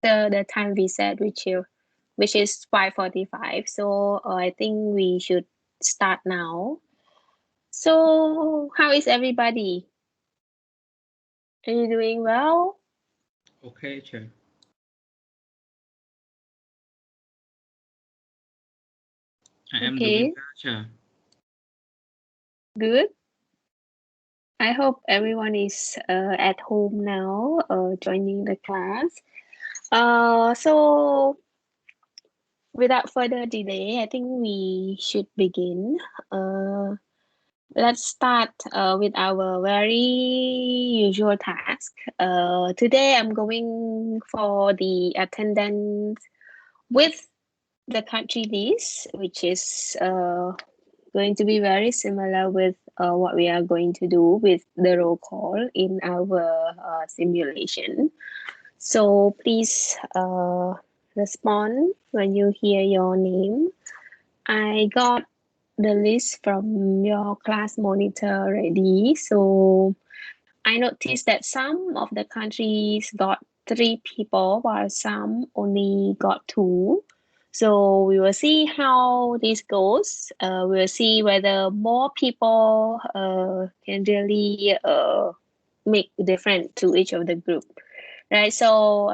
the time we said, which is 5:45. So I think we should start now. So how is everybody? Are you doing well? Okay, Chair. I am doing well, Chair. Good. I hope everyone is at home now, joining the class. So without further delay, I think we should begin. Let's start with our very usual task. Today I'm going for the attendance with the country list, which is going to be very similar with what we are going to do with the roll call in our simulation. So please respond when you hear your name. I got the list from your class monitor already. So I noticed that some of the countries got 3 people while some only got 2. So we will see how this goes. We'll see whether more people can really make difference to each of the group, right? So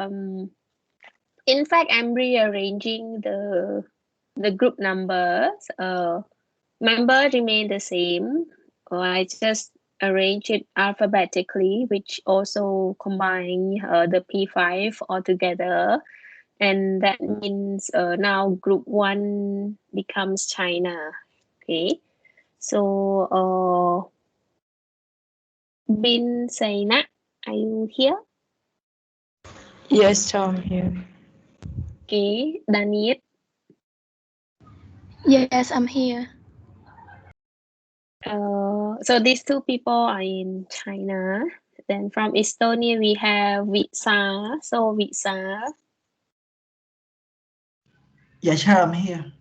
in fact, I'm rearranging the group numbers. Member remain the same. I just arrange it alphabetically, which also combine the P5 all together. And that means now group 1 becomes China. Okay. So Bin Saina, are you here? Yes, I'm here. Okay. Danit. Yes, I'm here. So these 2 people are in China. Then from Estonia we have Visa. So Visa. Yes, sir, I'm here.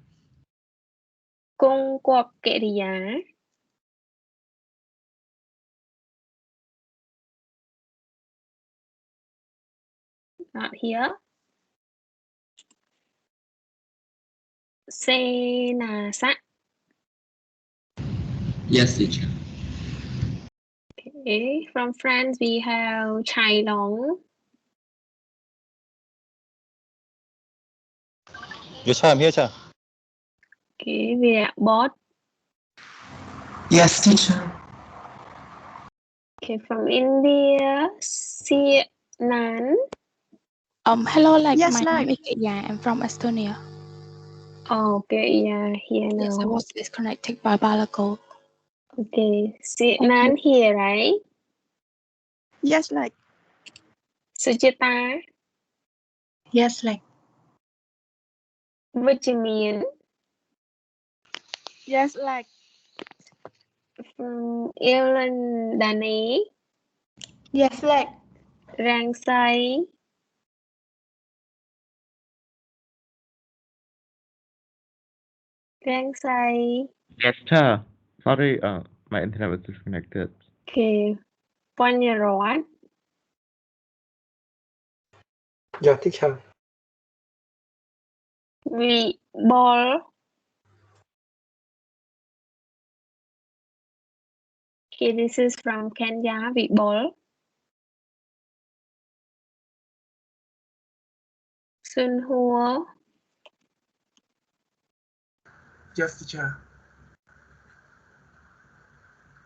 Cung Quốc Kẹria. Not here. Senasa. Yes, teacher. Okay. From France we have Chai Long. Yes, sir, I'm here, sir. Okay. Việt Bot. Yes, teacher. Okay. From India, Si Nan. Hello, Yes, my like. name is Kenya. I'm from Estonia. Okay. Yeah. Here now. Yes, I was disconnected by Balago. Okay. Si Nan here, right? Yes, like. Sujata. Yes, like. What you mean? Yes, like. From Ireland, Danny. Yes, like. Rang Sai. Rang Sai. Yes, sir. Sorry, my internet was disconnected. Okay. Ponyarod. Yes, teacher. We ball. Okay, this is from Kenya. We ball. Sun Hua. Yes, teacher.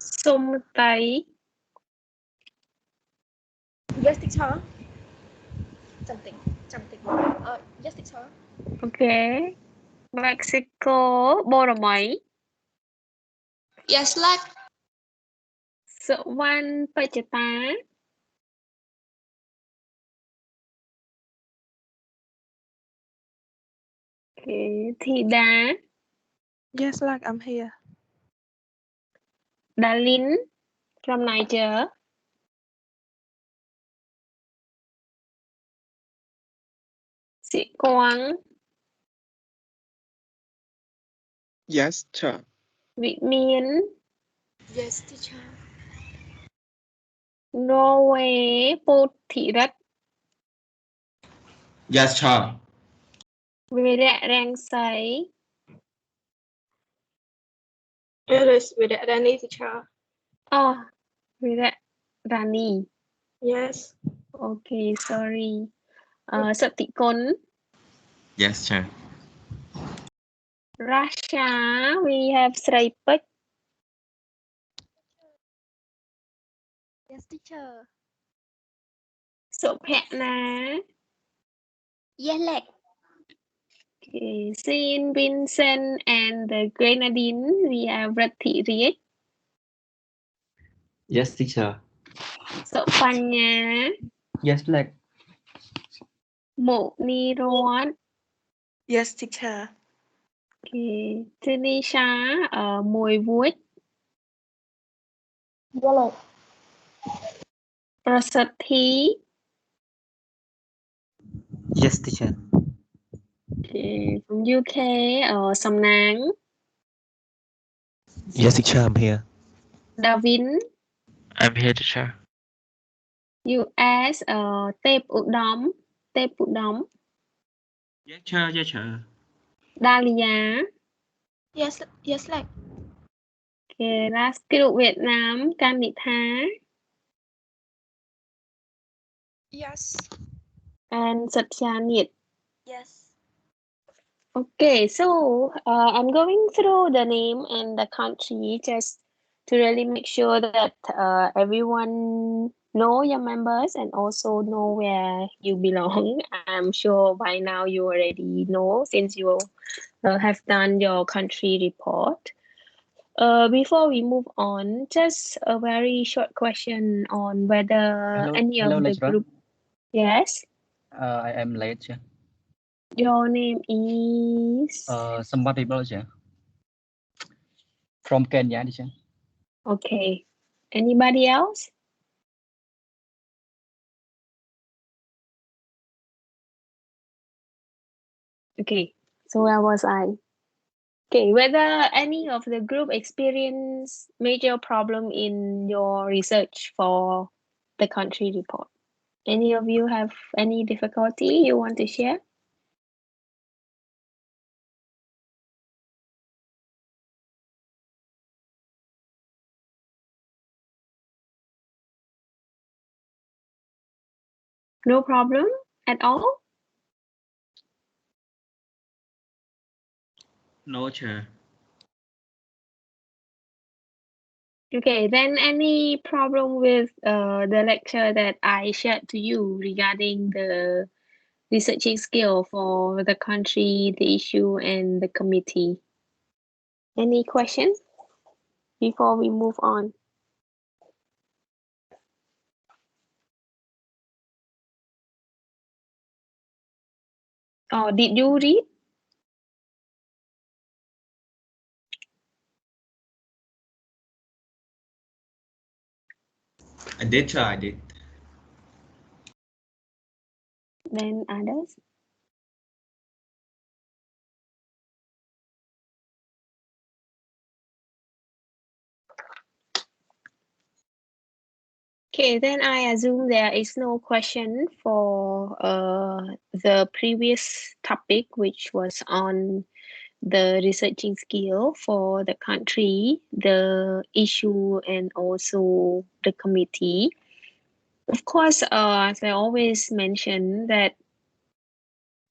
Sum Tai. Yes, teacher. Something. Yes, teacher. Okay. Mexico. Boromai. Yes, like. Suwan Pachita. Okay. Thida. Yes, like. I'm here. Dalin from Niger. Sĩ Quang. Yes, sir. Vị Miến. Yes, teacher. Norway. Phu Thị Rất. Yes, sir. វីរៈរាំងសី It is with Rani, teacher. អូវីរៈរានី Yes. Okay, sorry សតិគុណ Yes, sir. Rasha we have ស្រីពេជ្រ Yes, teacher. សុភណា Yes, like. Okay, Saint Vincent and the Grenadine we have រទ្ធិរាជ Yes, teacher. សុបញ្ញា Yes, like. មុនីរតន៍ Yes, teacher. Okay, Tanisha មួយវួច Yes, like. ប្រសិទ្ធិ Yes, teacher. Okay, from UK សំណាង Yes, teacher. I'm here. ដាវិន I'm here, teacher. US ទេពឧត្តម Yes, sir. Yes, sir. ដាលីយ៉ា Yes, yes, like. Okay, last group វៀតណាមកានិថា Yes. and សិទ្យានិត Yes. Okay, so I'm going through the name and the country just to really make sure that everyone know your members and also know where you belong. I'm sure by now you already know since you have done your country report. Before we move on, just a very short question on whether any of the lecturer. group. Yes, I am late. Sir. your name is. Somebody sir. From Kenya, teacher. Okay. Anybody else? Okay. So where was I? Okay. Whether any of the group experience major problem in your research for the country report? Any of you have any difficulty you want to share? No problem at all? No, sir. Okay, then any problem with the lecture that I shared to you regarding the researching skill for the country, the issue, and the committee? Any questions before we move on? Oh, did you read? I did, sir. I did. Then others? Okay, then I assume there is no question for the previous topic, which was on the researching skill for the country, the issue, and also the committee. Of course, as I always mention that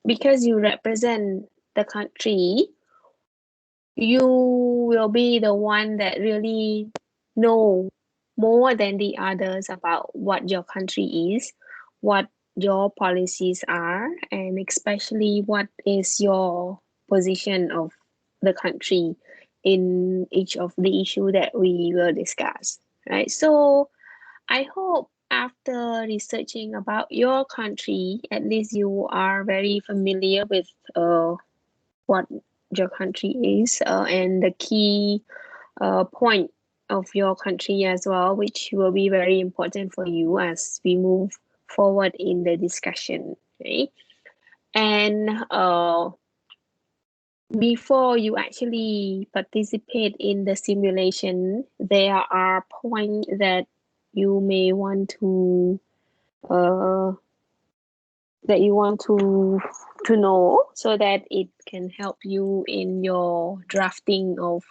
because you represent the country, you will be the one that really know more than the others about what your country is, what your policies are, and especially what is your position of the country in each of the issue that we will discuss, right? So I hope after researching about your country, at least you are very familiar with what your country is and the key point of your country as well, which will be very important for you as we move forward in the discussion. Okay? And before you actually participate in the simulation, there are points that you may want to that you want to know so that it can help you in your drafting of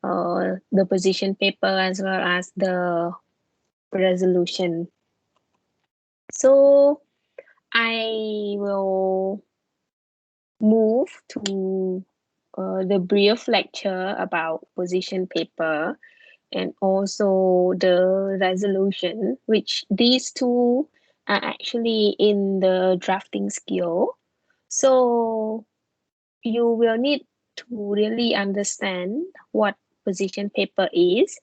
the position paper as well as the resolution. So I will move to the brief lecture about position paper and also the resolution, which these two are actually in the drafting skill. So you will need to really understand what position paper is,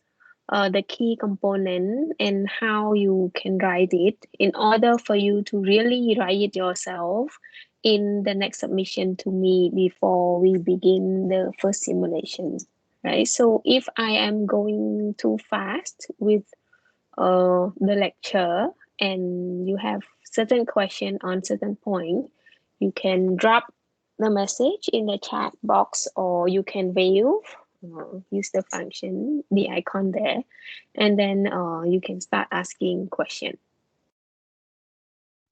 the key component, and how you can write it in order for you to really write it yourself in the next submission to me before we begin the first simulation, right? So if I am going too fast with the lecture and you have certain question on certain point, you can drop the message in the chat box or you can wave, use the function, the icon there, and then you can start asking question.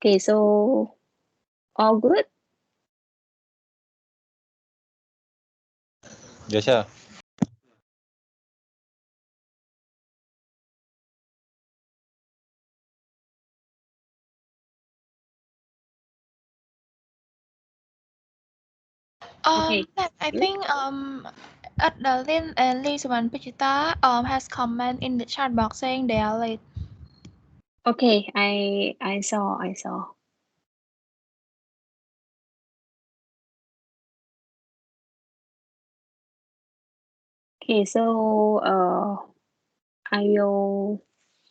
Okay, so all good? Yes, sir. Okay. I Hmm? think Adeline and Lisa and Pichita has comment in the chat box saying they are late. Okay, I saw. Okay, so I will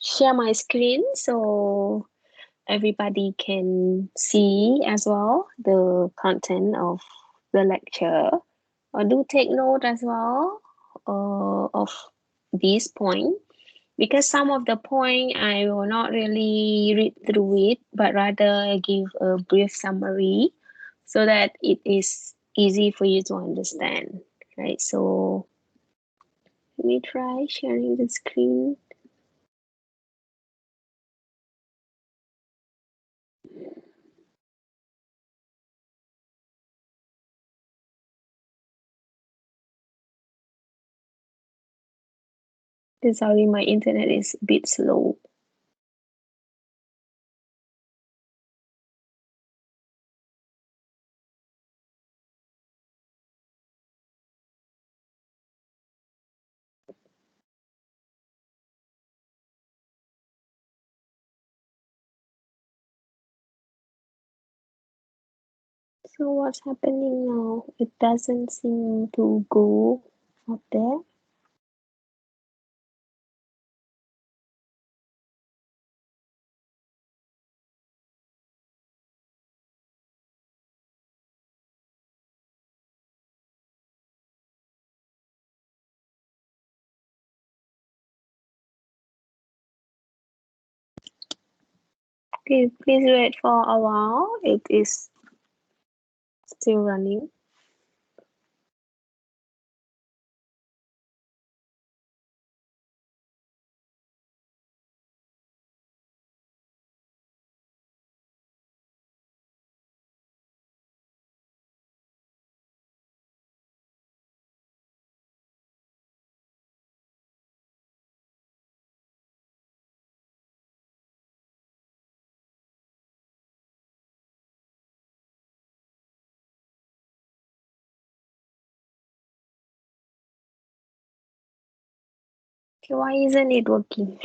share my screen so everybody can see as well the content of the lecture. Do take note as well of this point because some of the point I will not really read through it, but rather give a brief summary so that it is easy for you to understand. Right. So let me try sharing the screen. Sorry, my internet is a bit slow. So what's happening now? It doesn't seem to go up there. Okay, please wait for a while. It is still running. Okay, why isn't it working?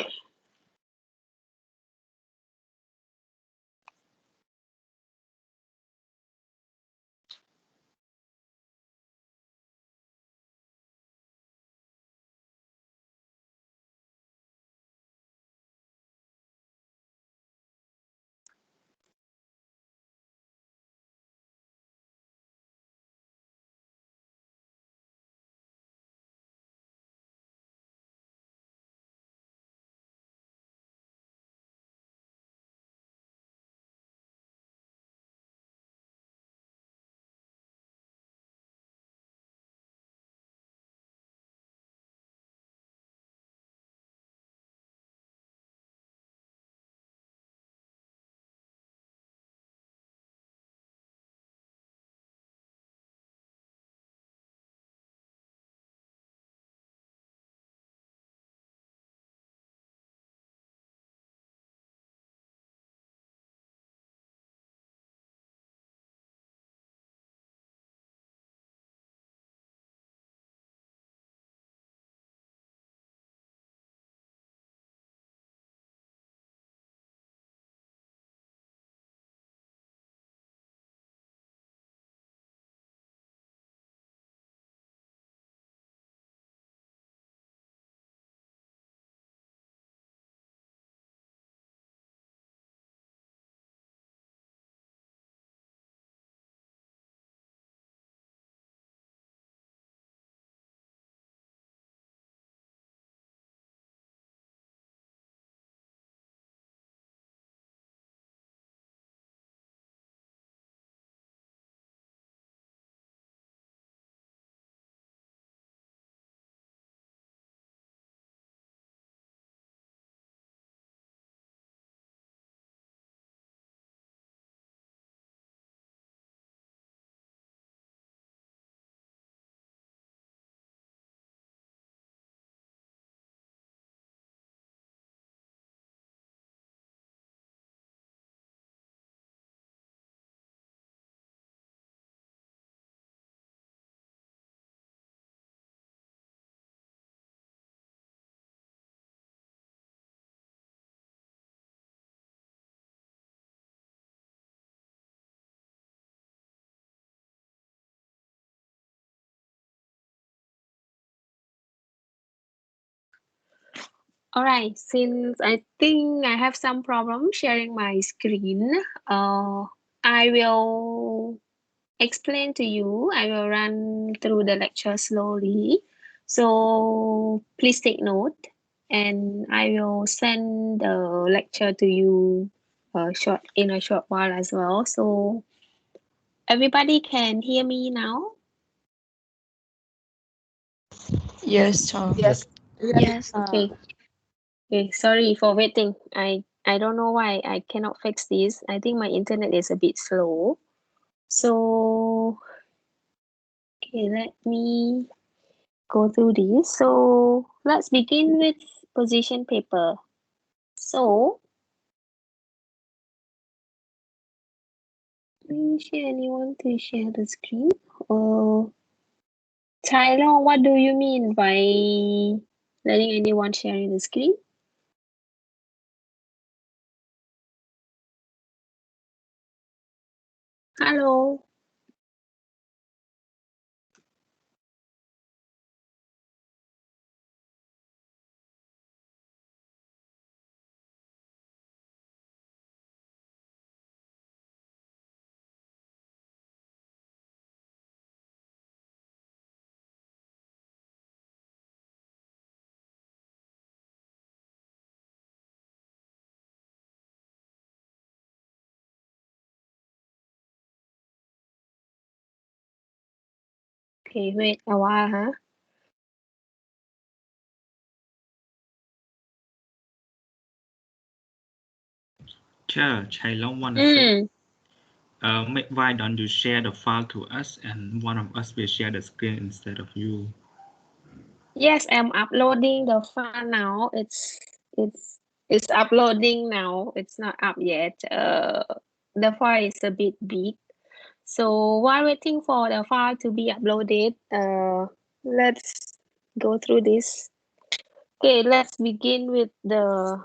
All right, since I think I have some problem sharing my screen, I will explain to you. I will run through the lecture slowly. So please take note and I will send the lecture to you in a short while as well. So everybody can hear me now? Yes, teacher. Yes. Yes. Okay. Okay, sorry for waiting. I don't know why I cannot fix this. I think my internet is a bit slow. So okay, let me go through this. So let's begin with position paper. So anyone to share the screen? Or Tyler, what do you mean by letting anyone sharing the screen? Hello. Okay, wait a while, huh? Chai Long wanna say, why don't you share the file to us and one of us will share the screen instead of you? Yes, I'm uploading the file now. It's uploading now. It's not up yet. The file is a bit big. So while waiting for the file to be uploaded, let's go through this. Okay, let's begin with the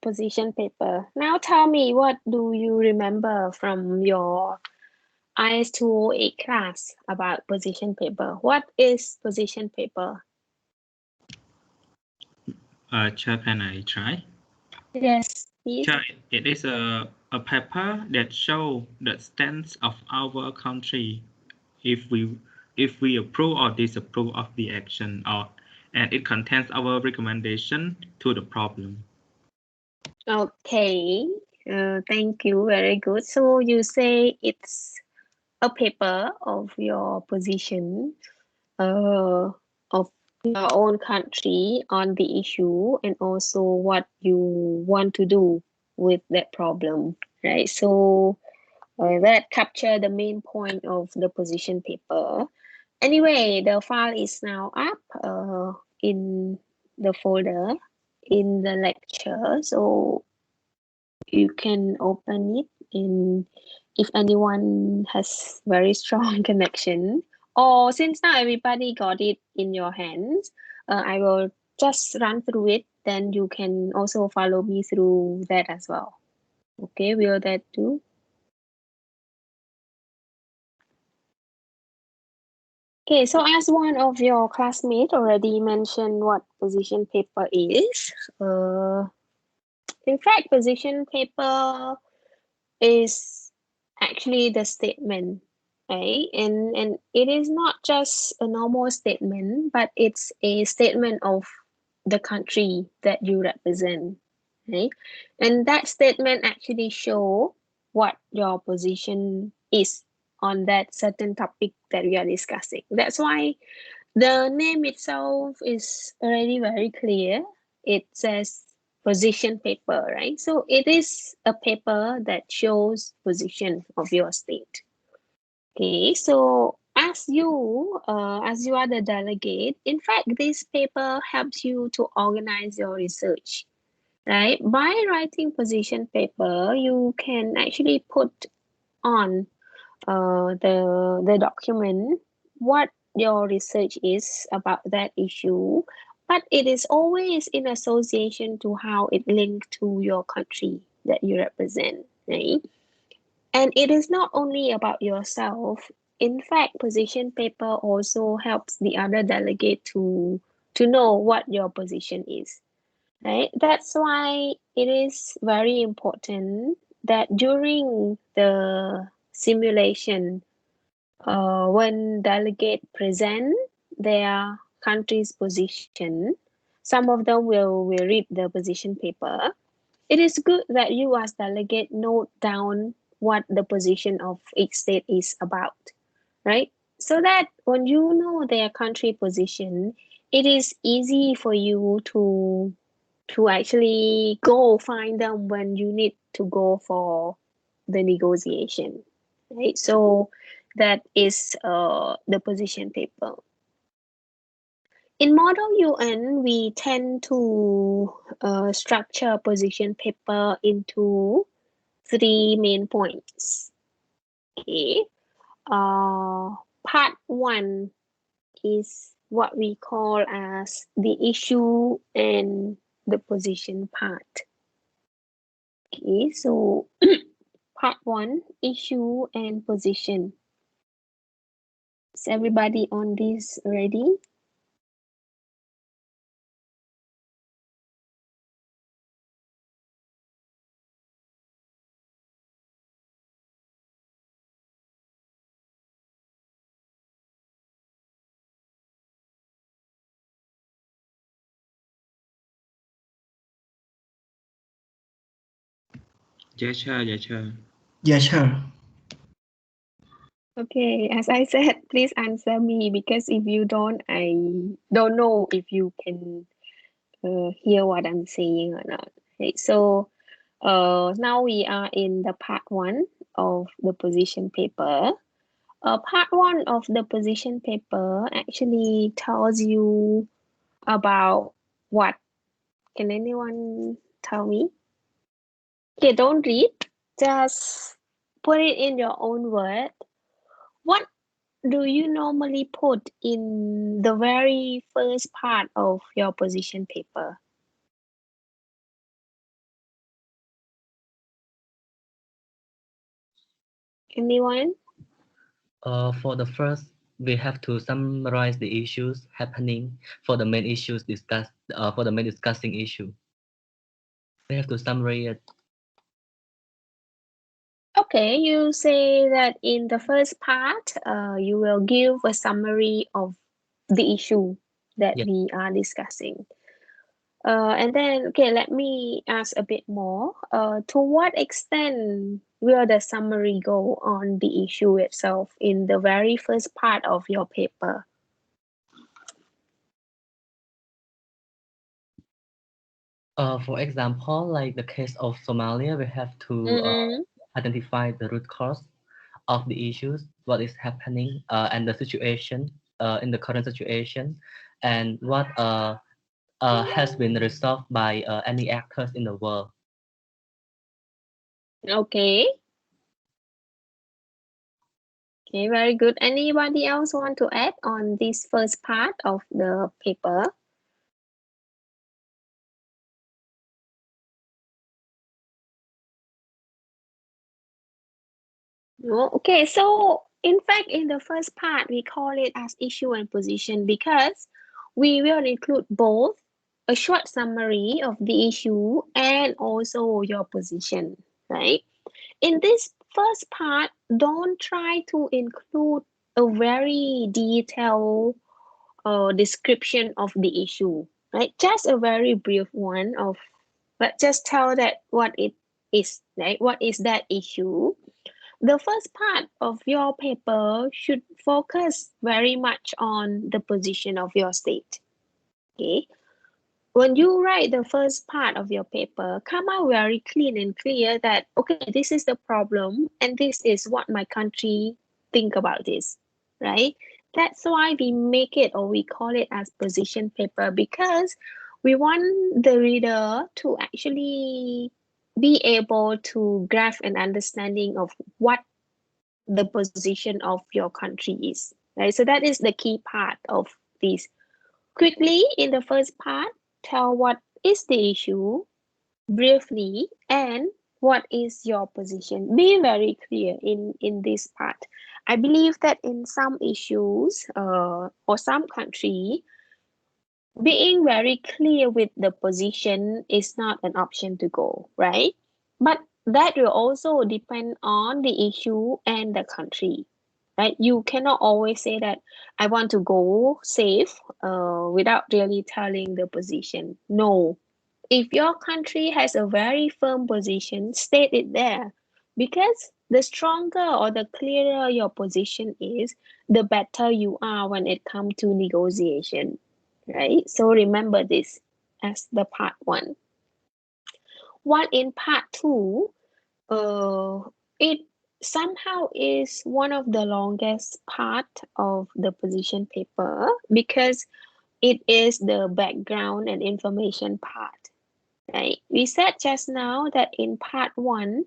position paper. Now tell me, what do you remember from your IS208 class about position paper? What is position paper? Chai, can I try? Yes, please. Chai, it is a paper that shows the stance of our country if we approve or disapprove of the action and it contains our recommendation to the problem. Okay, thank you. Very good. So you say it's a paper of your position, of your own country on the issue and also what you want to do with that problem, right? So that capture the main point of the position paper. Anyway, the file is now up in the folder in the lecture. So you can open it in if anyone has very strong connection or since now everybody got it in your hands, I will just run through it, then you can also follow me through that as well. Okay, will that do? Okay, so as one of your classmates already mentioned what position paper is, in fact position paper is actually the statement, right? And it is not just a normal statement, but it's a statement of the country that you represent, right? And that statement actually show what your position is on that certain topic that we are discussing. That's why the name itself is already very clear. It says position paper, right? So it is a paper that shows position of your state. Okay, so as you are the delegate, in fact, this paper helps you to organize your research, right? By writing position paper, you can actually put on the document what your research is about that issue, but it is always in association to how it linked to your country that you represent, right? And it is not only about yourself. In fact, position paper also helps the other delegate to know what your position is, right? That's why it is very important that during the simulation, when delegate present their country's position, some of them will read the position paper. It is good that you as delegate note down what the position of each state is about, right? So that when you know their country position, it is easy for you to actually go find them when you need to go for the negotiation, right? So that is the position paper. In Model UN, we tend to structure position paper into 3 main points. Okay. Part 1 is what we call as the issue and the position part. Okay, so part 1, issue and position. Is everybody on this ready? Yes, sir. Yes, sir. Yes, sir. Okay, as I said, please answer me because if you don't, I don't know if you can hear what I'm saying or not. Okay, so now we are in the part 1 of the position paper. Part 1 of the position paper actually tells you about what? Can anyone tell me? Okay, don't read, just put it in your own word. What do you normally put in the very first part of your position paper? Anyone? For the first, we have to summarize the issues happening for the main issues discussed. For the main discussing issue, we have to summarize it. Okay, you say that in the first part, you will give a summary of the issue that Yes. we are discussing. And then, okay, let me ask a bit more. To what extent will the summary go on the issue itself in the very first part of your paper? For example, like the case of Somalia, we have to identify the root cause of the issues, what is happening, and the situation in the current situation, and what has been resolved by any actors in the world. Okay. Okay, very good. Anybody else want to add on this first part of the paper? No? Okay, so in fact, in the first part, we call it as issue and position because we will include both a short summary of the issue and also your position, right? In this first part, don't try to include a very detailed description of the issue, right? Just a very brief one of, but just tell that what it is, right? What is that issue? The first part of your paper should focus very much on the position of your state. Okay. When you write the first part of your paper, come out very clean and clear that, okay, this is the problem and this is what my country think about this, right? That's why we make it or we call it as position paper because we want the reader to actually be able to grasp an understanding of what the position of your country is, right? So that is the key part of this. Quickly, in the first part, tell what is the issue briefly and what is your position. Be very clear in this part. I believe that in some issues or some country, being very clear with the position is not an option to go, right? But that will also depend on the issue and the country, right? You cannot always say that I want to go safe without really telling the position. No. If your country has a very firm position, state it there. Because the stronger or the clearer your position is, the better you are when it comes to negotiation, right? So remember this as the part one. While in part two, it somehow is one of the longest part of the position paper because it is the background and information part, right? We said just now that in part one,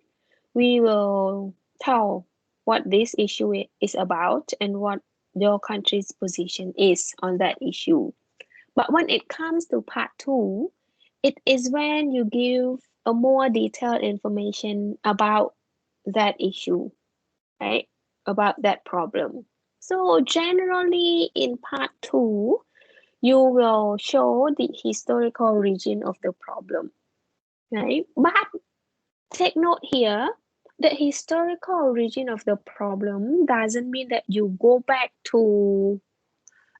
we will tell what this issue is about and what your country's position is on that issue. But when it comes to part two, it is when you give a more detailed information about that issue, right? About that problem. So generally in part two, you will show the historical origin of the problem, right? But take note here, the historical origin of the problem doesn't mean that you go back to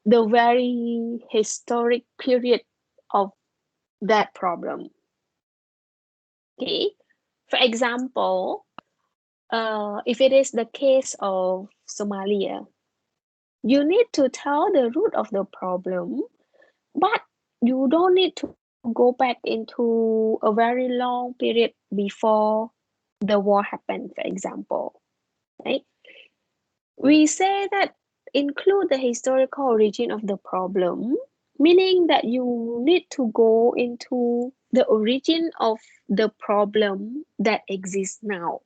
the very historic period of that problem. Okay, for example, if it is the case of Somalia, you need to tell the root of the problem, but you don't need to go back into a very long period before the war happened, for example, right? We say that include the historical origin of the problem, meaning that you need to go into the origin of the problem that exists now.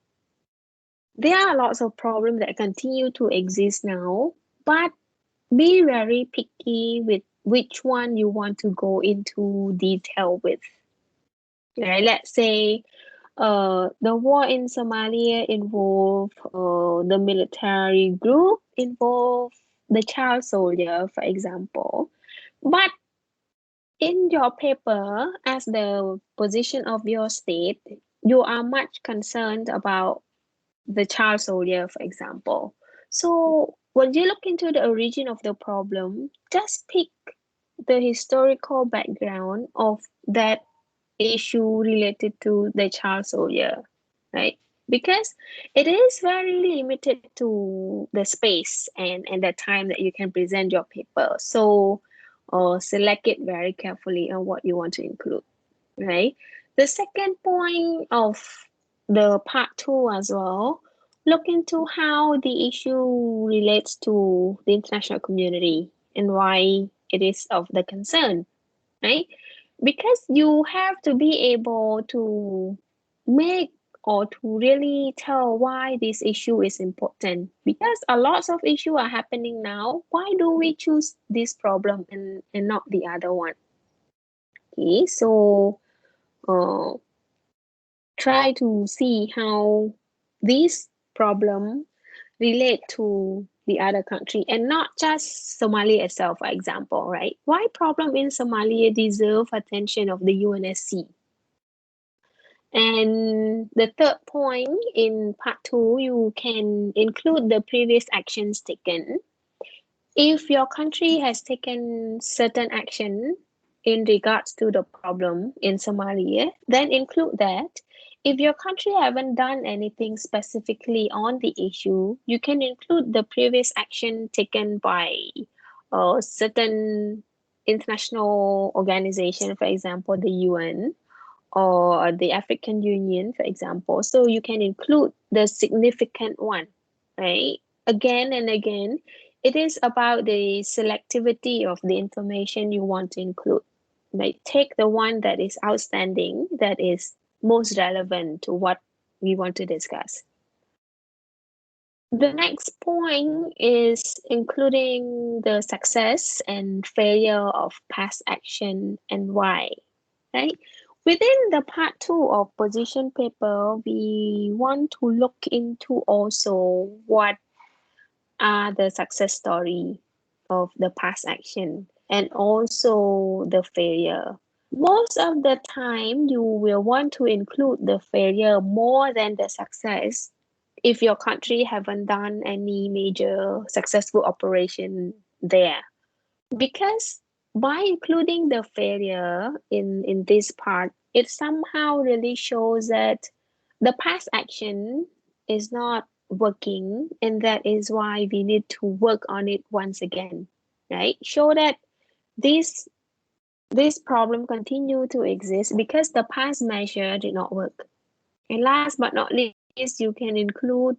There are lots of problems that continue to exist now, but be very picky with which one you want to go into detail with. Right? Let's say the war in Somalia involved the military group, involved the child soldier, for example. But in your paper, as the position of your state, you are much concerned about the child soldier, for example. So when you look into the origin of the problem, just pick the historical background of that issue related to the child soldier, right? Because it is very limited to the space and the time that you can present your paper. So select it very carefully on what you want to include, right? The second point of the part two as well, look into how the issue relates to the international community and why it is of the concern, right? Because you have to be able to make or to really tell why this issue is important, because a lot of issues are happening now. Why do we choose this problem and not the other one? Okay, so uh, try to see how this problem relate to the other country and not just Somalia itself, for example, right? Why problem in Somalia deserve attention of the UNSC? And the third point in part two, you can include the previous actions taken. If your country has taken certain action in regards to the problem in Somalia, then include that. If your country haven't done anything specifically on the issue, you can include the previous action taken by certain international organization, for example, the UN or the African Union, for example. So you can include the significant one, right? Again and again, it is about the selectivity of the information you want to include. Like take the one that is outstanding, that is most relevant to what we want to discuss. The next point is including the success and failure of past action and why, right? Within the part two of position paper, we want to look into also what are the success story of the past action. and also the failure. Most of the time, you will want to include the failure more than the success if your country haven't done any major successful operation there. Because by including the failure in this part, it somehow really shows that the past action is not working, and that is why we need to work on it once again, right? Show that this this problem continue to exist because the past measure did not work. And last but not least, you can include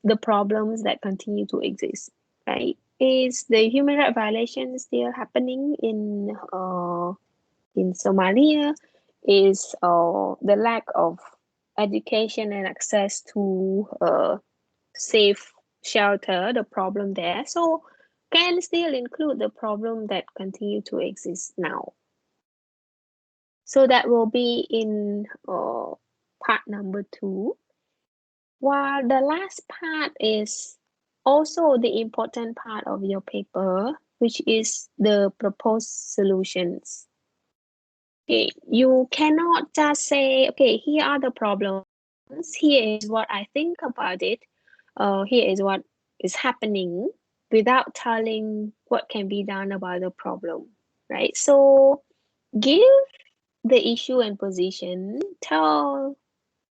the problems that continue to exist, right? Is the human rights violation still happening in Somalia? Is the lack of education and access to safe shelter the problem there? So can still include the problem that continue to exist now. So that will be in part number 2. While the last part is also the important part of your paper, which is the proposed solutions. Okay, you cannot just say, okay, here are the problems, here is what I think about it, here is what is happening, without telling what can be done about the problem, right? So give the issue and position, tell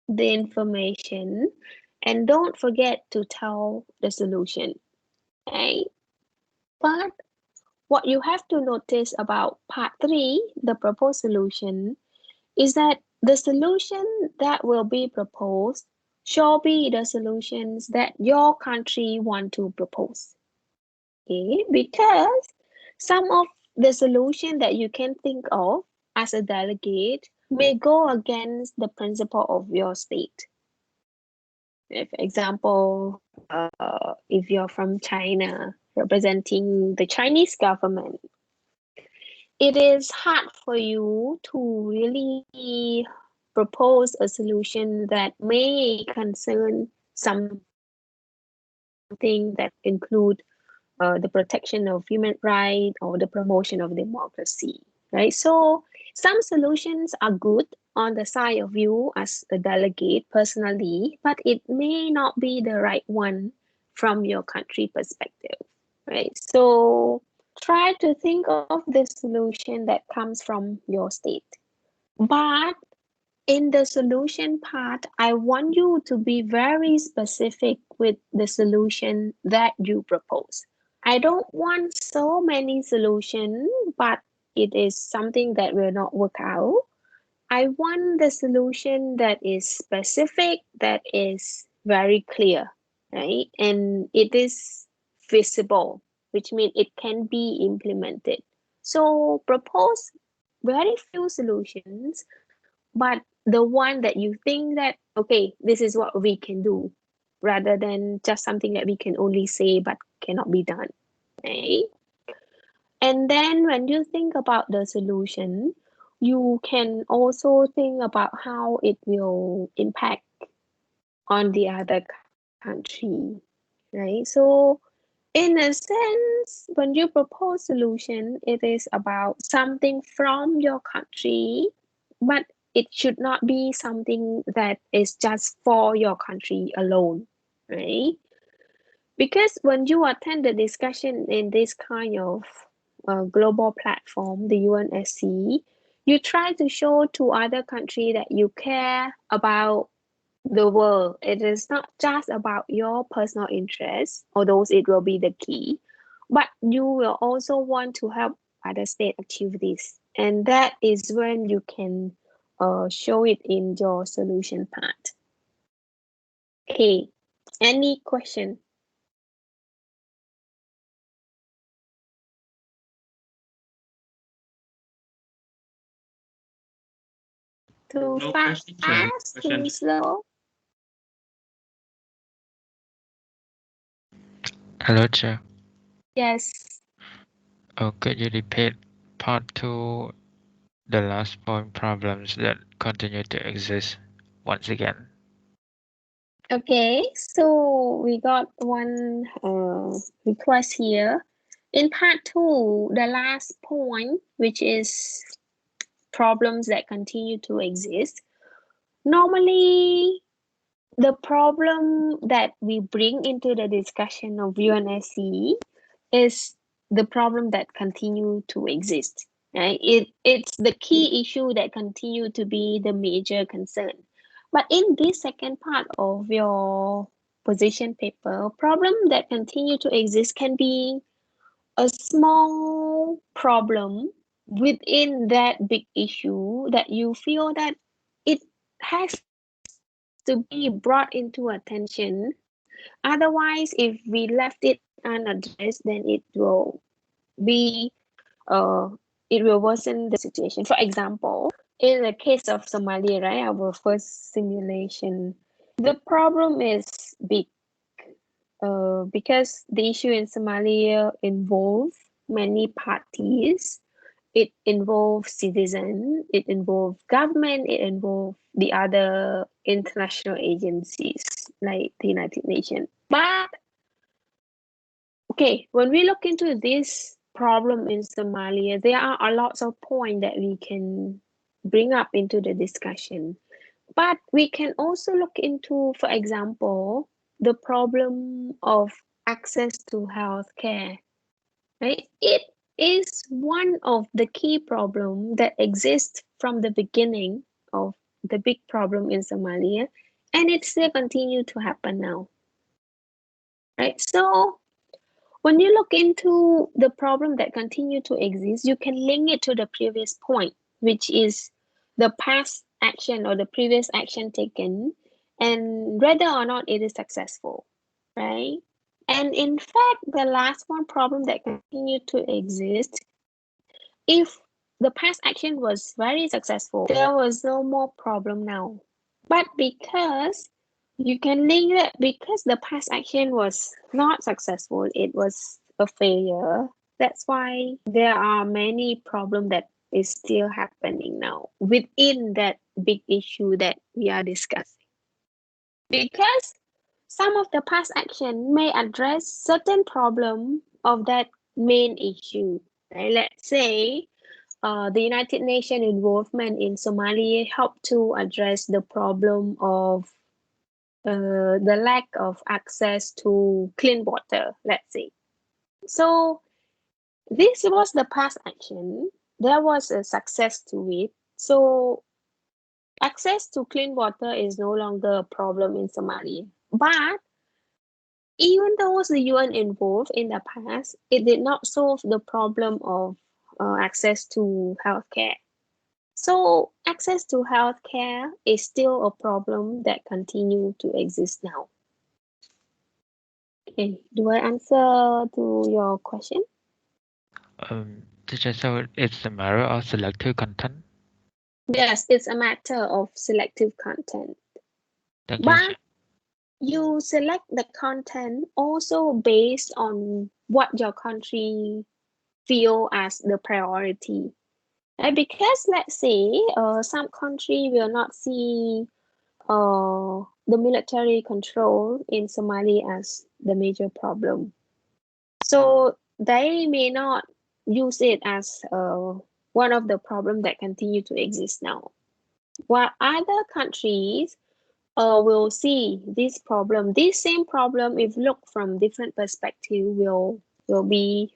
the information, and don't forget to tell the solution, right? But what you have to notice about part 3, the proposed solution, is that the solution that will be proposed shall be the solutions that your country want to propose. Okay, because some of the solution that you can think of as a delegate may go against the principle of your state. For example, if you're from China representing the Chinese government, it is hard for you to really propose a solution that may concern something that include the protection of human rights or the promotion of democracy, right? So some solutions are good on the side of you as a delegate personally, but it may not be the right one from your country perspective, right? So try to think of the solution that comes from your state. But in the solution part, I want you to be very specific with the solution that you propose. I don't want so many solutions, but it is something that will not work out. I want the solution that is specific, that is very clear, right? And it is feasible, which means it can be implemented. So propose very few solutions, but the one that you think that, okay, this is what we can do, rather than just something that we can only say but cannot be done, right? And then when you think about the solution, you can also think about how it will impact on the other country, right? So in a sense, when you propose solution, it is about something from your country, but it should not be something that is just for your country alone, right? Because when you attend the discussion in this kind of global platform, the UNSC, you try to show to other countries that you care about the world. It is not just about your personal interests, although it will be the key, but you will also want to help other state activities. And that is when you can show it in your solution part. Okay, any question? Too No fast, question, Chair. No too question. slow? Hello, Chair. Yes. Could you repeat part 2, the last point, problems that continue to exist once again? Okay, so we got one request here. In part 2, the last point, which is problems that continue to exist, normally the problem that we bring into the discussion of UNSC is the problem that continue to exist. Right? It's the key issue that continue to be the major concern. But in this second part of your position paper, problem that continue to exist can be a small problem within that big issue that you feel that it has to be brought into attention. Otherwise, if we left it unaddressed, then be uh, it will worsen the situation. For example, in the case of Somalia, right, our first simulation, the problem is big because the issue in Somalia involves many parties. It involves citizens, it involves government, it involves the other international agencies like the United Nations. But okay, when we look into this problem in Somalia, there are a lot of points that we can bring up into the discussion. But we can also look into, for example, the problem of access to healthcare. Right? It is one of the key problems that exists from the beginning of the big problem in Somalia, and it still continue to happen now. Right? So when you look into the problem that continue to exist, you can link it to the previous point, which is the past action or the previous action taken, and whether or not it is successful, right? And in fact, the last one problem that continue to exist, if the past action was very successful, there was no more problem now. But because you can link that because the past action was not successful, it was a failure. That's why there are many problems that is still happening now within that big issue that we are discussing. Because some of the past action may address certain problem of that main issue. Right? Let's say the United Nations involvement in Somalia helped to address the problem of the lack of access to clean water, let's say. So this was the past action. There was a success to it. So access to clean water is no longer a problem in Somalia. But even though the UN involved in the past, it did not solve the problem of access to healthcare. So access to healthcare is still a problem that continue to exist now. Okay, do I answer to your question? Teacher, so it's a matter of selective content. Yes, it's a matter of selective content. Thank you, But you select the content also based on what your country feel as the priority. Right? Because let's say some country will not see the military control in Somalia as the major problem. So they may not use it as one of the problems that continue to exist now. While other countries will see this problem, this same problem, if looked from different perspective, will be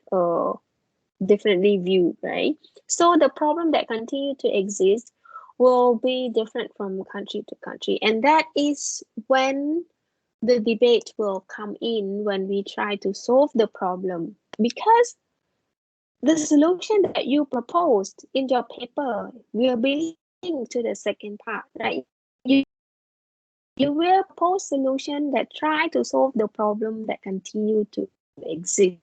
differently viewed, right? So the problem that continue to exist will be different from country to country, and that is when the debate will come in when we try to solve the problem, because the solution that you proposed in your paper will be linked to the second part, right? You will propose solution that try to solve the problem that continue to exist.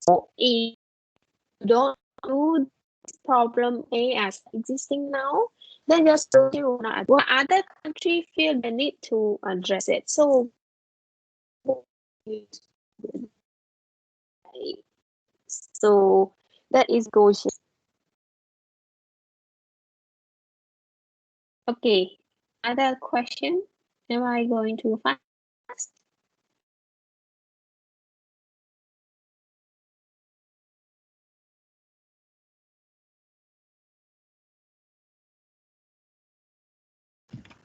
So if you don't do this problem A as existing now, then your solution will not. Well, other countries feel the need to address it. So that is negotiation. Okay, other question? Am I going too fast?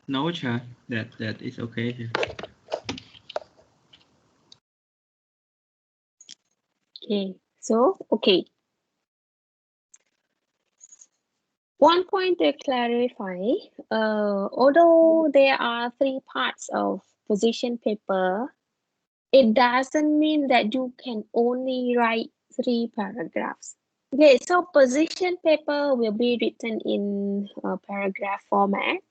No, teacher. That is okay here. Okay, so, okay. One point to clarify, although there are 3 parts of position paper, it doesn't mean that you can only write 3 paragraphs. Okay, so position paper will be written in a paragraph format,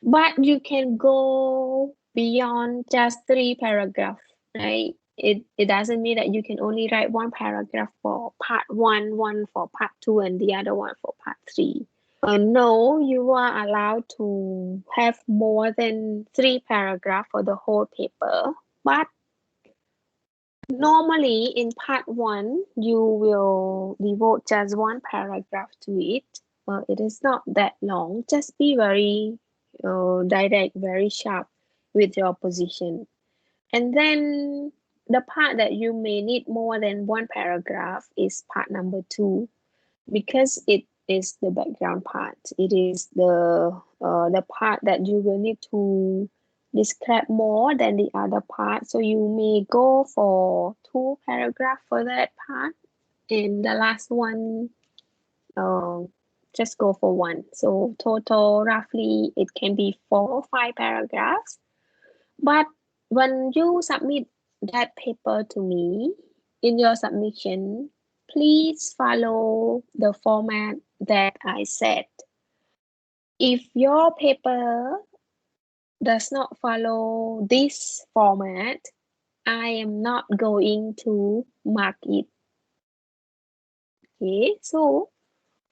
but you can go beyond just 3 paragraphs, right? It doesn't mean that you can only write 1 paragraph for part 1, one for part 2, and the other one for part 3. No, you are allowed to have more than 3 paragraphs for the whole paper, but normally in part 1, you will devote just 1 paragraph to it. It is not that long. Just be very direct, very sharp with your position. And then the part that you may need more than 1 paragraph is part number 2, because it is the background part. It is the part that you will need to describe more than the other part. So you may go for 2 paragraphs for that part, and the last one, just go for 1. So total roughly it can be 4 or 5 paragraphs. But when you submit that paper to me, in your submission, please follow the format that I said. If your paper does not follow this format, I am not going to mark it. Okay, so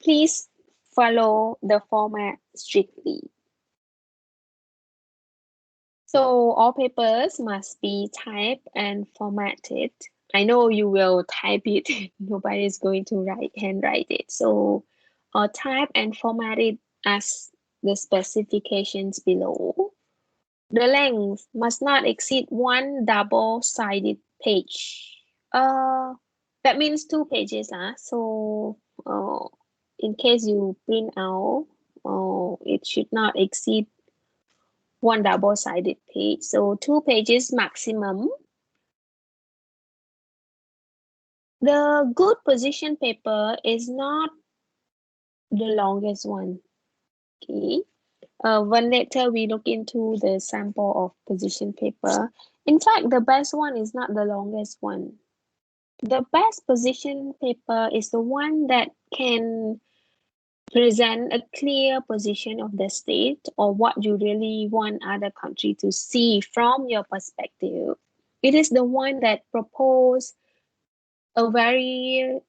please follow the format strictly. So all papers must be typed and formatted. I know you will type it. Nobody is going to handwrite it. So type and format it as the specifications below. The length must not exceed 1 double-sided page. That means 2 pages. So in case you print out, it should not exceed 1 double-sided page. So 2 pages maximum. The good position paper is not the longest one. Okay. One later we look into the sample of position paper. In fact, the best one is not the longest one. The best position paper is the one that can present a clear position of the state or what you really want other country to see from your perspective. It is the one that propose a very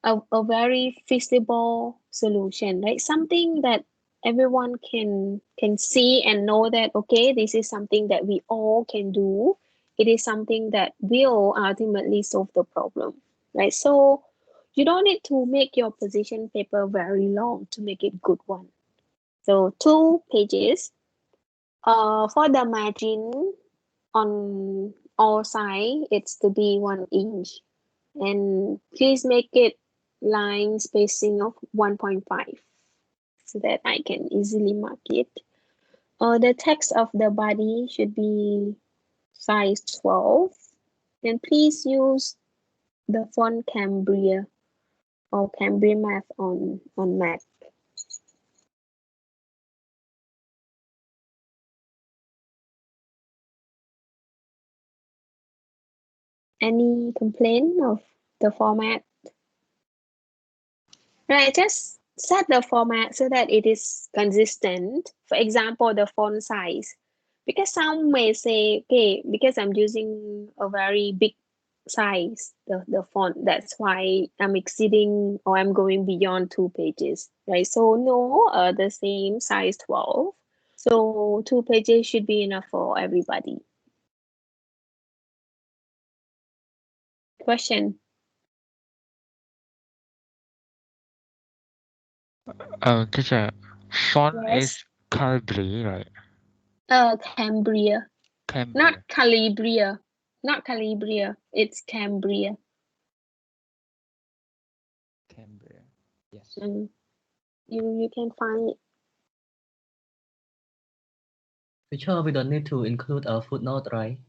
feasible solution, right? Something that everyone can see and know that, okay, this is something that we all can do. It is something that will ultimately solve the problem, right? So you don't need to make your position paper very long to make it good one. So 2 pages. For the margin on all sides, it's to be 1 inch, and please make it line spacing of 1.5 so that I can easily mark it. The text of the body should be size 12, and please use the font Cambria or Cambria Math on Mac. Any complaint of the format? Right, just set the format so that it is consistent. For example, the font size. Because some may say, okay, because I'm using a very big size, the font, that's why I'm exceeding or I'm going beyond 2 pages, right? So no, the same size 12. So 2 pages should be enough for everybody. Question? Teacher, font Yes. is Calibri, right? Cambria. Cambria. Not Calibria. Not Calibria. It's Cambria. Cambria. Yes. You can find it. Teacher, we don't need to include a footnote, right?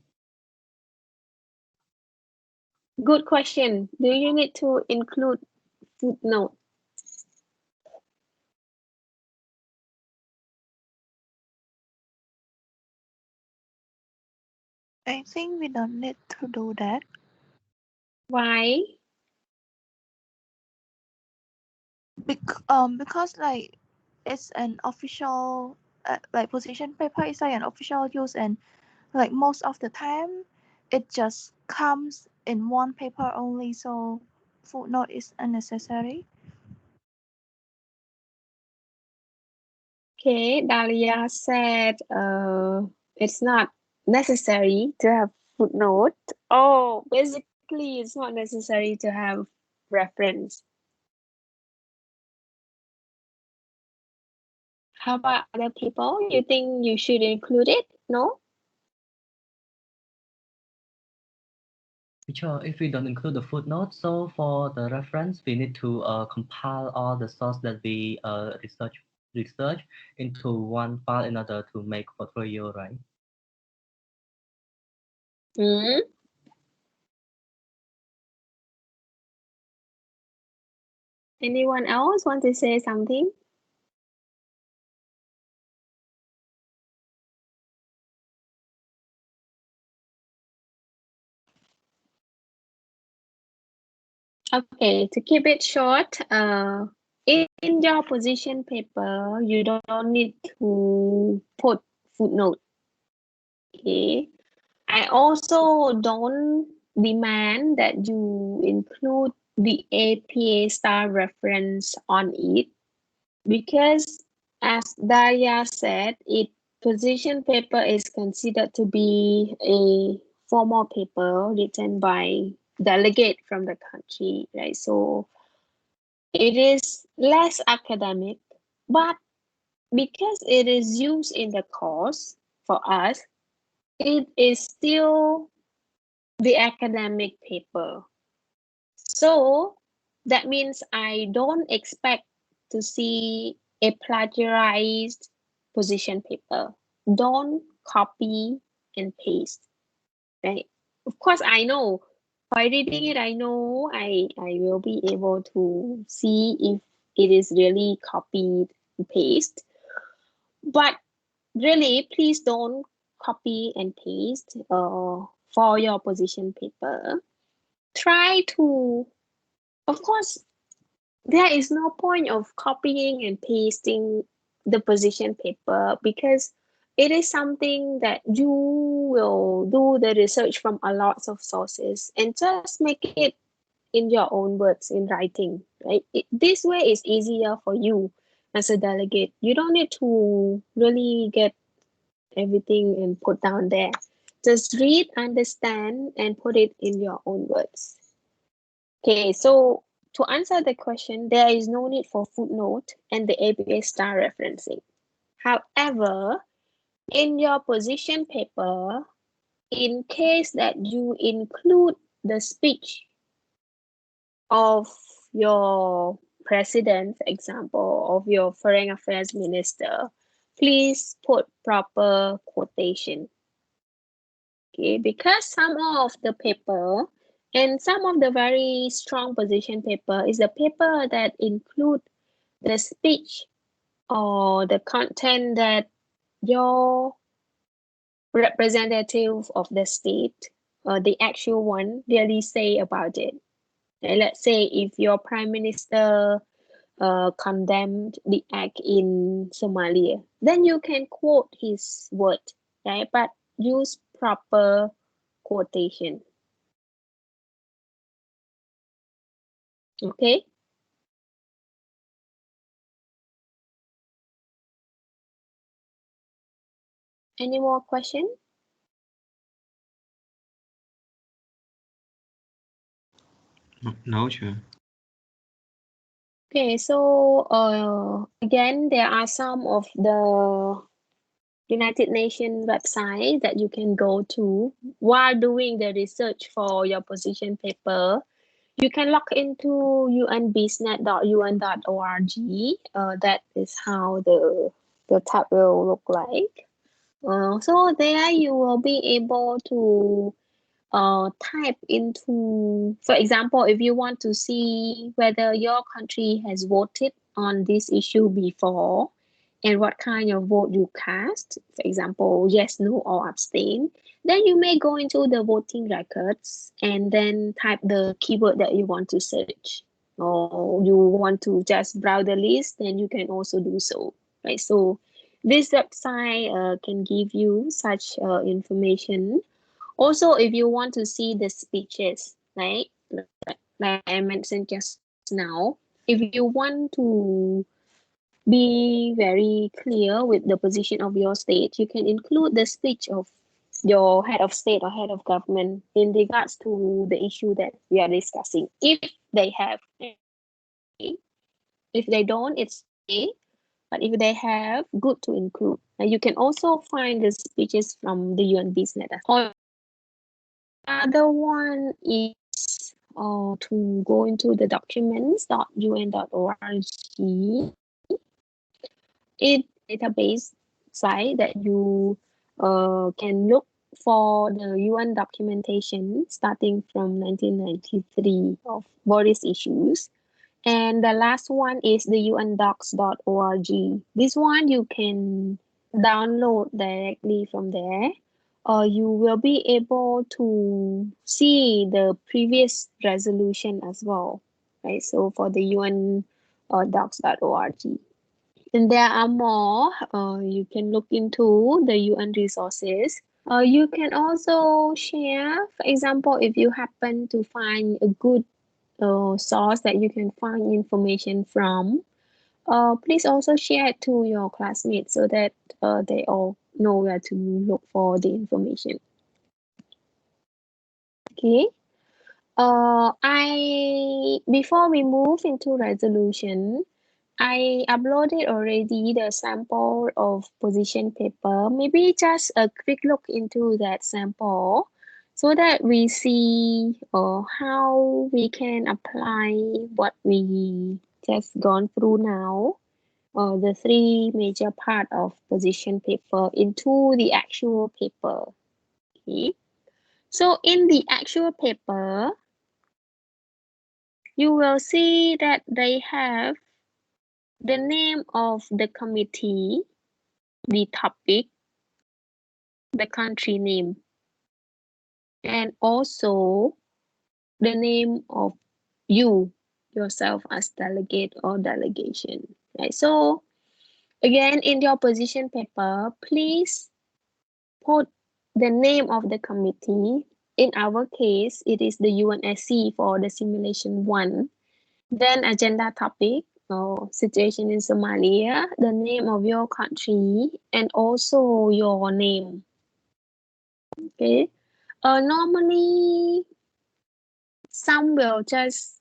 Good question. Do you need to include footnote? I think we don't need to do that. Why? Because like it's an official like position paper is like an official use, and like most of the time it just comes in one paper only, so footnote is unnecessary. Okay, Dalia said it's not necessary to have footnote. Oh, basically it's not necessary to have reference. How about other people? You think you should include it? No? Teacher, if we don't include the footnote, so for the reference, we need to compile all the source that we research into one file in order to make portfolio, right? Hmm? Anyone else want to say something? Okay, to keep it short, in your position paper, you don't need to put footnote. Okay. I also don't demand that you include the APA star reference on it because, as Daria said, position paper is considered to be a formal paper written by delegate from the country, right? So it is less academic, but because it is used in the course for us, it is still the academic paper. So that means I don't expect to see a plagiarized position paper. Don't copy and paste, right? Of course, I know by reading it, I know I will be able to see if it is really copied and paste. But really, please don't copy and paste for your position paper. Try to, of course, there is no point of copying and pasting the position paper because it is something that you will do the research from a lot of sources and just make it in your own words in writing, right? This way is easier for you as a delegate. You don't need to really get everything and put down there. Just read, understand, and put it in your own words. Okay, so to answer the question, there is no need for footnote and the APA star referencing. However, in your position paper, in case that you include the speech of your president, for example, of your foreign affairs minister, please put proper quotation. Okay, because some of the paper and some of the very strong position paper is the paper that include the speech or the content that your representative of the state or the actual one really say about it. And let's say if your prime minister condemned the act in Somalia, then you can quote his word, right? But use proper quotation. Okay. Any more question? No, sure. Okay, so again, there are some of the United Nations website that you can go to while doing the research for your position paper. You can log into unbiznet.un.org. That is how the tab will look like. So there you will be able to type into, for example, if you want to see whether your country has voted on this issue before and what kind of vote you cast, for example, yes, no, or abstain, then you may go into the voting records and then type the keyword that you want to search. Or you want to just browse the list, then you can also do so, right? So this website can give you such information. Also, if you want to see the speeches, right, like I mentioned just now, if you want to be very clear with the position of your state, you can include the speech of your head of state or head of government in regards to the issue that we are discussing. If they have, if they don't, it's okay. But if they have, good to include. And you can also find the speeches from the UN Business. Or other one is to go into the documents.un.org. It database site that you can look for the UN documentation starting from 1993 of various issues. And the last one is the undocs.org. This one you can download directly from there. You will be able to see the previous resolution as well, right? So for the UN docs.org. And there are more. You can look into the UN resources. You can also share, for example, if you happen to find a good source that you can find information from, please also share it to your classmates so that they all know where to look for the information. Okay. Before we move into resolution, I uploaded already the sample of position paper. Maybe just a quick look into that sample so that we see how we can apply what we just gone through now, the three major part of position paper into the actual paper. Okay. So in the actual paper, you will see that they have the name of the committee, the topic, the country name, and also the name of you yourself as delegate or delegation, right? So again, in your position paper, please put the name of the committee. In our case, it is the UNSC for the simulation 1. Then agenda topic or situation in Somalia, the name of your country, and also your name. Okay. Normally, some will just,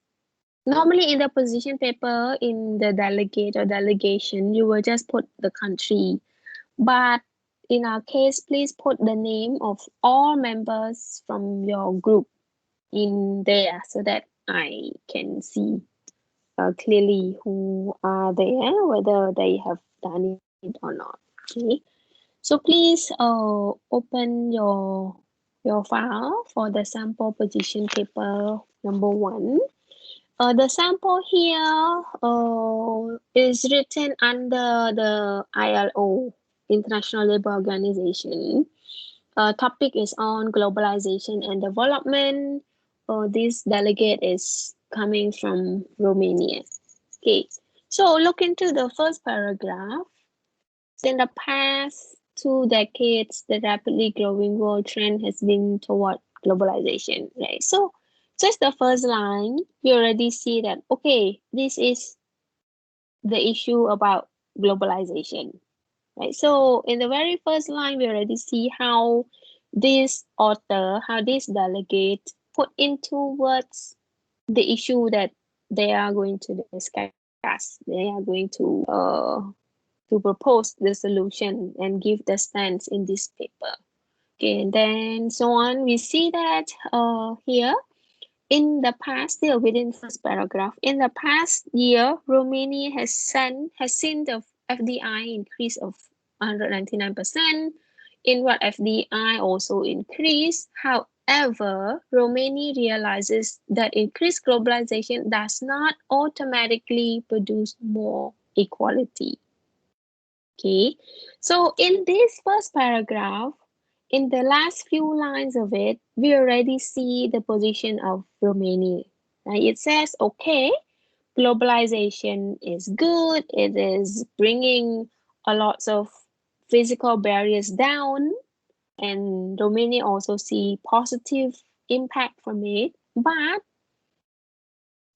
normally in the position paper, in the delegate or delegation, you will just put the country. But in our case, please put the name of all members from your group in there so that I can see clearly who are there, whether they have done it or not. Okay. So please open your file for the sample position paper number 1. The sample here is written under the ILO, International Labour Organization. Topic is on globalization and development. This delegate is coming from Romania. Okay, so look into the first paragraph. In the past 2 decades, the rapidly growing world trend has been toward globalization, right? So just the first line, you already see that, okay, this is the issue about globalization, right? So in the very first line, we already see how this author, how this delegate put into words the issue that they are going to discuss. They are going to propose the solution and give the stance in this paper. Okay, and then so on. We see that here in the past, still within first paragraph, in the past year, Romania has seen the FDI increase of 199%. in what FDI also increased. However, Romania realizes that increased globalization does not automatically produce more equality. Okay, so in this first paragraph, in the last few lines of it, we already see the position of Romania. Right? It says, okay, globalization is good, it is bringing a lot of physical barriers down, and Romania also see positive impact from it. But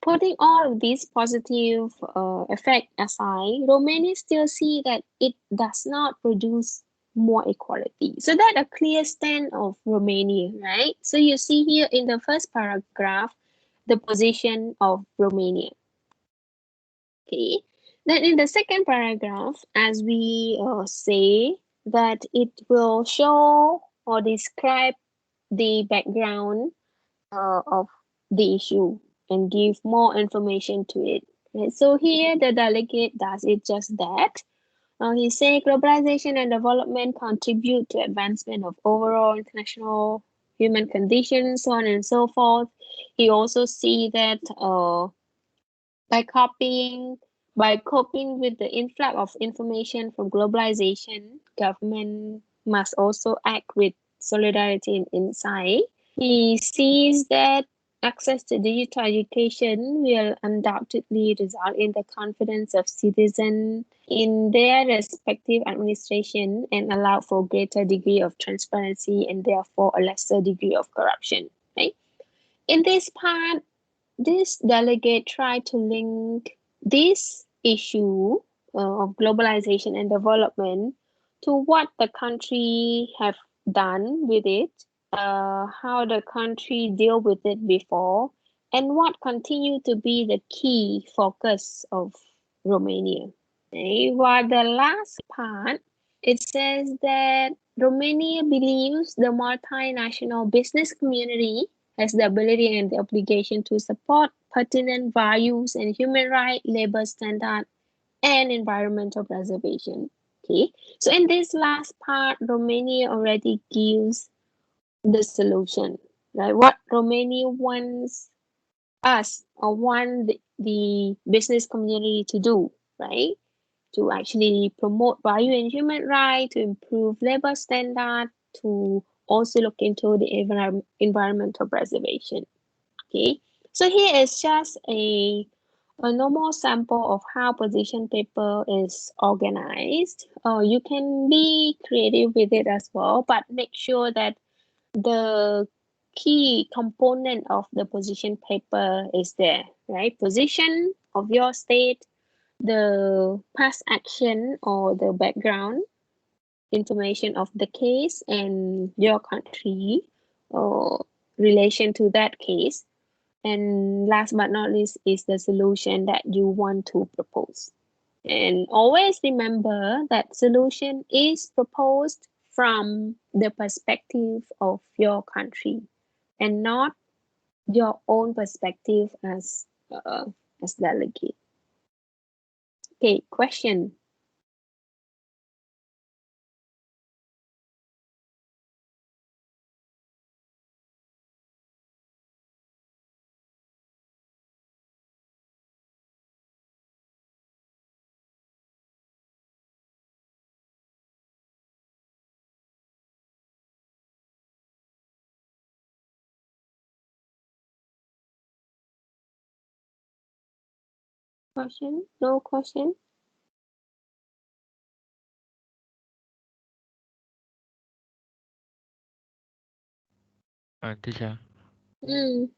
putting all of these positive effect aside, Romania still see that it does not produce more equality. So that a clear stand of Romania, right? So you see here in the first paragraph, the position of Romania. Okay. Then in the second paragraph, as we say that it will show or describe the background of the issue and give more information to it. Right? So here the delegate does it just that. He say globalization and development contribute to advancement of overall international human conditions, so on and so forth. He also see that by coping with the influx of information from globalization, government must also act with solidarity and insight. He sees that access to digital education will undoubtedly result in the confidence of citizens in their respective administration and allow for greater degree of transparency and therefore a lesser degree of corruption. Right? In this part, this delegate tried to link this issue of globalization and development to what the country have done with it, how the country deal with it before, and what continue to be the key focus of Romania. Okay, while the last part, it says that Romania believes the multinational business community has the ability and the obligation to support pertinent values and human rights, labor standard, and environmental preservation. Okay, so in this last part, Romania already gives the solution, right? What Romania wants us or want the business community to do, right? To actually promote value and human rights, to improve labor standard, to also look into the environmental preservation. Okay, so here is just a normal sample of how position paper is organized. You can be creative with it as well, but make sure that the key component of the position paper is there, right? Position of your state, the past action or the background information of the case and your country or relation to that case. And last but not least is the solution that you want to propose. And always remember that solution is proposed from the perspective of your country and not your own perspective as delegate. Okay, question. Question? No question? Teacher, Mm.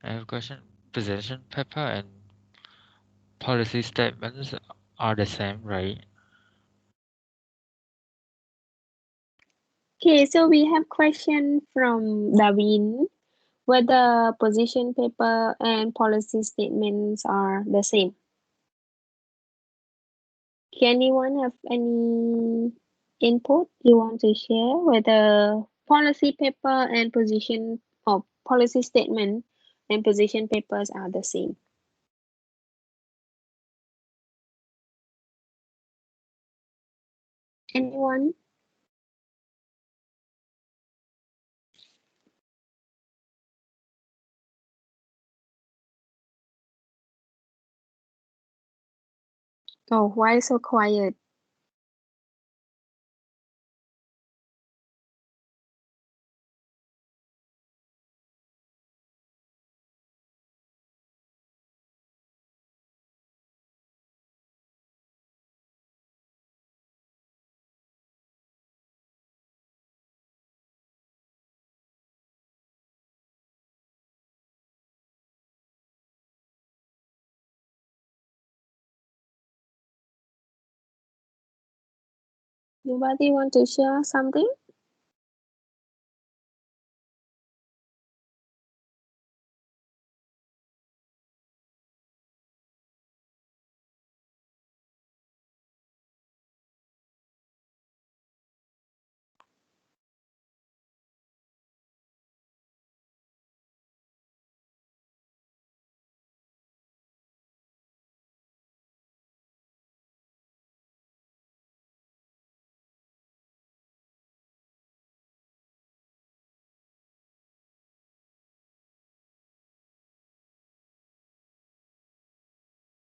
I have a question. Position paper and policy statements are the same, right? Okay, so we have question from Davin whether position paper and policy statements are the same. Can anyone have any input you want to share whether policy paper and position or policy statement and position papers are the same? Anyone? Oh, why so quiet? Nobody want to share something?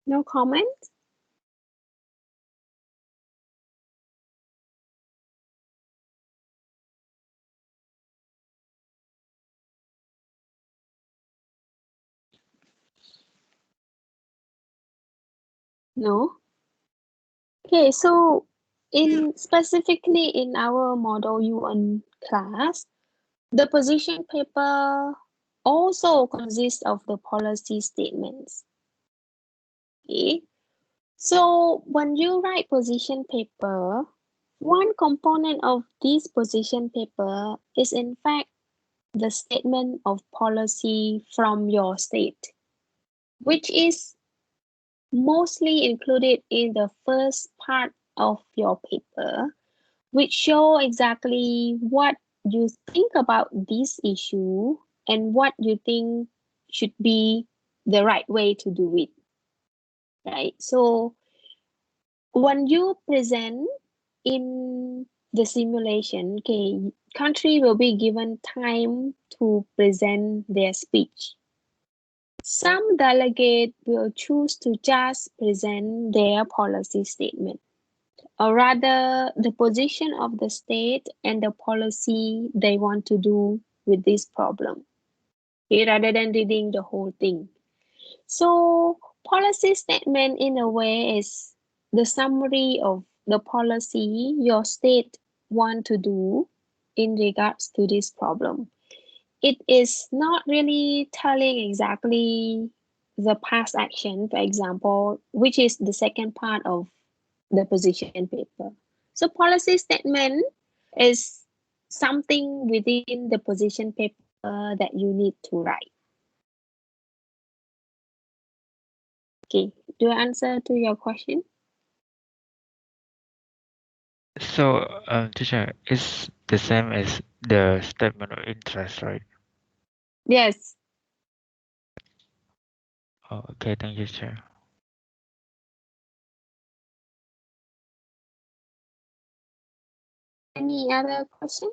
No comment? No? Okay, so specifically in our Model UN class, the position paper also consists of the policy statements. Okay, so when you write position paper, one component of this position paper is in fact the statement of policy from your state, which is mostly included in the first part of your paper, which show exactly what you think about this issue and what you think should be the right way to do it, right? So when you present in the simulation, okay, country will be given time to present their speech. Some delegate will choose to just present their policy statement, or rather the position of the state and the policy they want to do with this problem, okay, rather than reading the whole thing. So policy statement in a way is the summary of the policy your state want to do in regards to this problem. It is not really telling exactly the past action, for example, which is the second part of the position paper. So policy statement is something within the position paper that you need to write. Okay, do I answer to your question? So, teacher, it's the same as the statement of interest, right? Yes. Oh, okay, thank you, teacher. Any other question?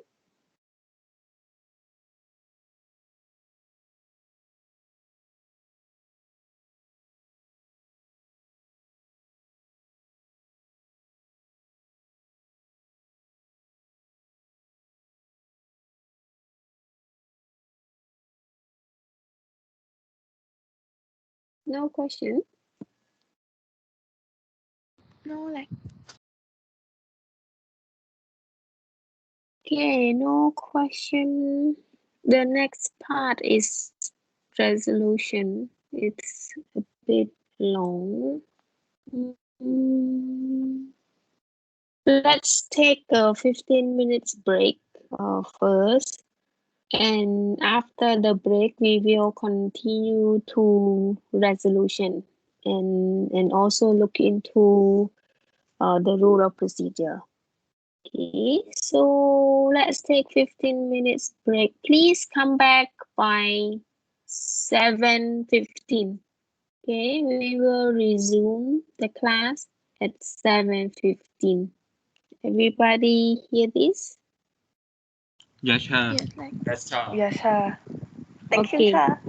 No question? No, like Okay, no question. The next part is resolution. It's a bit long. Mm, Let's take a 15 minutes break first. And after the break, we will continue to resolution and also look into the rule of procedure. Okay, so let's take 15 minutes break. Please come back by 7:15. Okay, we will resume the class at 7:15. Everybody hear this? Yes, sir. yes, like Yes, sir. Yes, sir. thank you, Okay, Cha.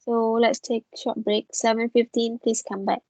so let's take short break. 7:15, please come back.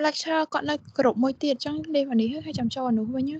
lecture គាត់នៅក្រុមមួយទៀតអញ្ចឹងលេខអានេះហើយចាំចូលអានោះវិញ